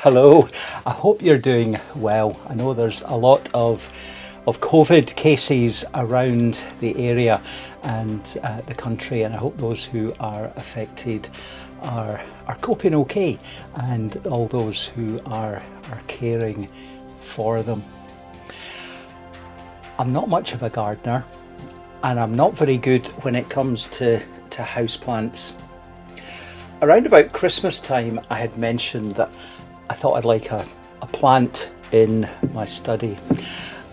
Hello, I hope you're doing well. I know there's a lot of COVID cases around the area and the country, and I hope those who are affected are coping okay, and all those who are caring for them. I'm not much of a gardener, and I'm not very good when it comes to houseplants. Around about Christmas time, I had mentioned that I thought I'd like a plant in my study,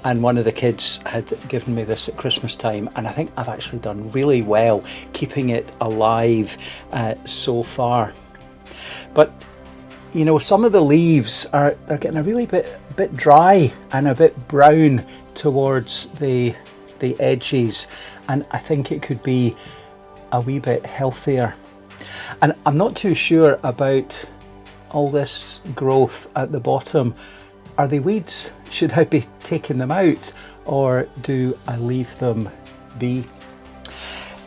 and one of the kids had given me this at Christmas time, and I think I've actually done really well keeping it alive so far. But you know, some of the leaves they're getting a really bit dry and a bit brown towards the edges, and I think it could be a wee bit healthier. And I'm not too sure about all this growth at the bottom. Are they weeds? Should I be taking them out, or do I leave them be?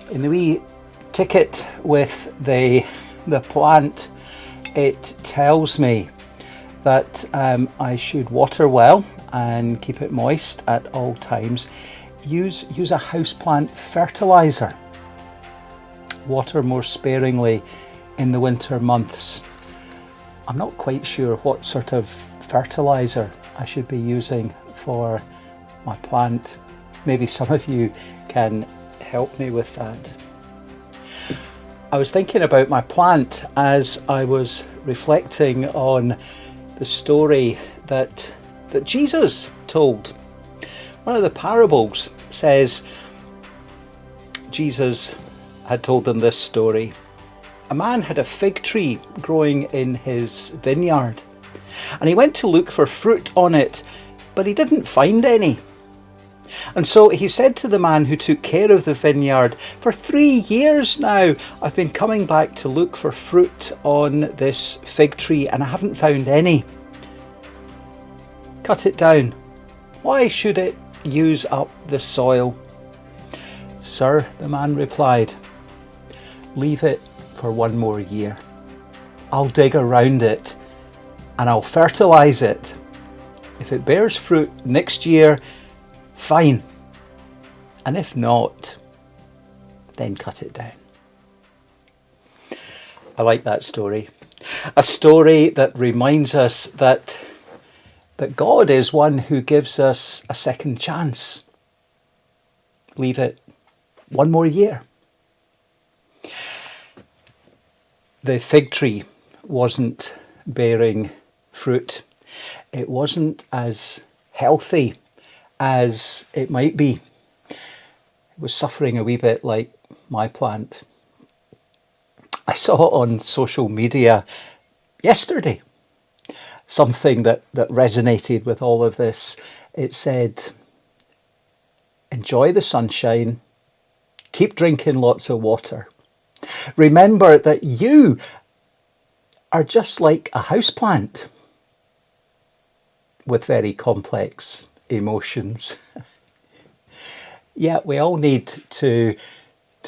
In the wee ticket with the plant, it tells me that I should water well and keep it moist at all times. Use a houseplant fertilizer. Water more sparingly in the winter months. I'm not quite sure what sort of fertilizer I should be using for my plant. Maybe some of you can help me with that. I was thinking about my plant as I was reflecting on the story that Jesus told. One of the parables says Jesus had told them this story. A man had a fig tree growing in his vineyard, and he went to look for fruit on it, but he didn't find any. And so he said to the man who took care of the vineyard, "For 3 years now, I've been coming back to look for fruit on this fig tree, and I haven't found any. Cut it down. Why should it use up the soil?" "Sir," the man replied, "leave it for 1 more year. I'll dig around it and I'll fertilize it. If it bears fruit next year, fine. And if not, then cut it down." I like that story. A story that reminds us that God is one who gives us a second chance. Leave it 1 more year. The fig tree wasn't bearing fruit. It wasn't as healthy as it might be. It was suffering a wee bit like my plant. I saw on social media yesterday something that resonated with all of this. It said, "Enjoy the sunshine, keep drinking lots of water. Remember that you are just like a houseplant with very complex emotions." Yeah, we all need to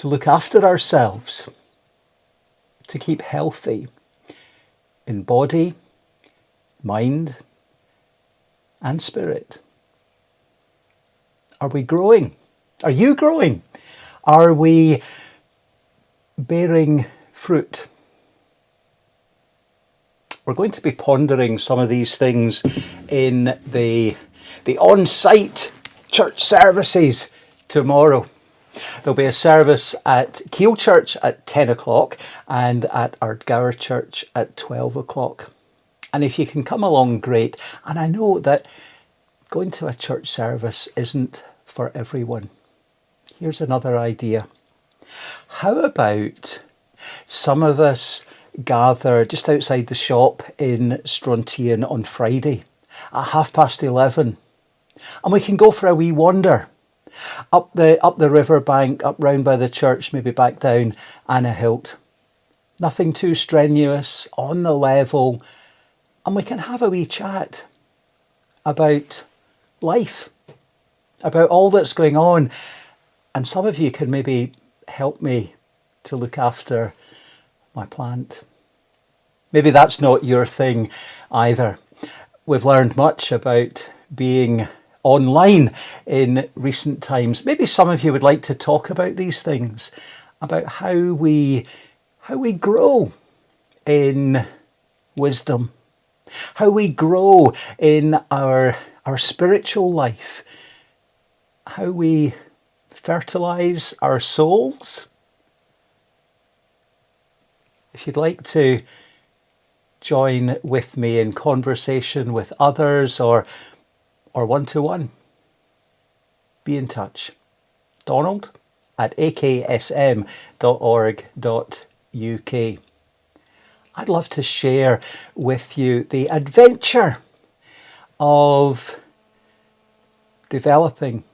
look after ourselves, to keep healthy in body, mind, and spirit. Are we growing? Are you growing? Are we bearing fruit? We're going to be pondering some of these things in the on-site church services tomorrow. There'll be a service at Keele Church at 10 o'clock and at Ardgour Church at 12 o'clock. And if you can come along, great. And I know that going to a church service isn't for everyone. Here's another idea. How about some of us gather just outside the shop in Strontian on Friday at 11:30, and we can go for a wee wander up the river bank, up round by the church, maybe back down Anna Hilt. Nothing too strenuous, on the level, and we can have a wee chat about life, about all that's going on. And some of you can maybe help me to look after my plant. Maybe that's not your thing either. We've learned much about being online in recent times. Maybe some of you would like to talk about these things, about how we grow in wisdom, how we grow in our spiritual life, how we fertilize our souls. If you'd like to join with me in conversation with others or one-to-one, be in touch. Donald at aksm.org.uk. I'd love to share with you the adventure of developing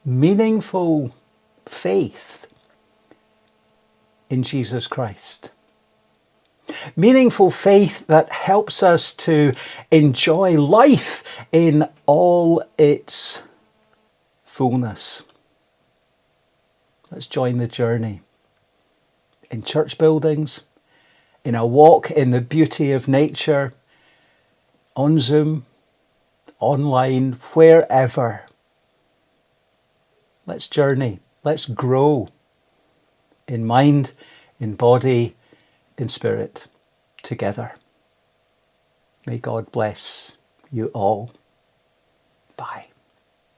meaningful faith in Jesus Christ. Meaningful faith that helps us to enjoy life in all its fullness. Let's join the journey in church buildings, in a walk in the beauty of nature, on Zoom, online, wherever. Let's journey, let's grow in mind, in body, in spirit, together. May God bless you all. Bye.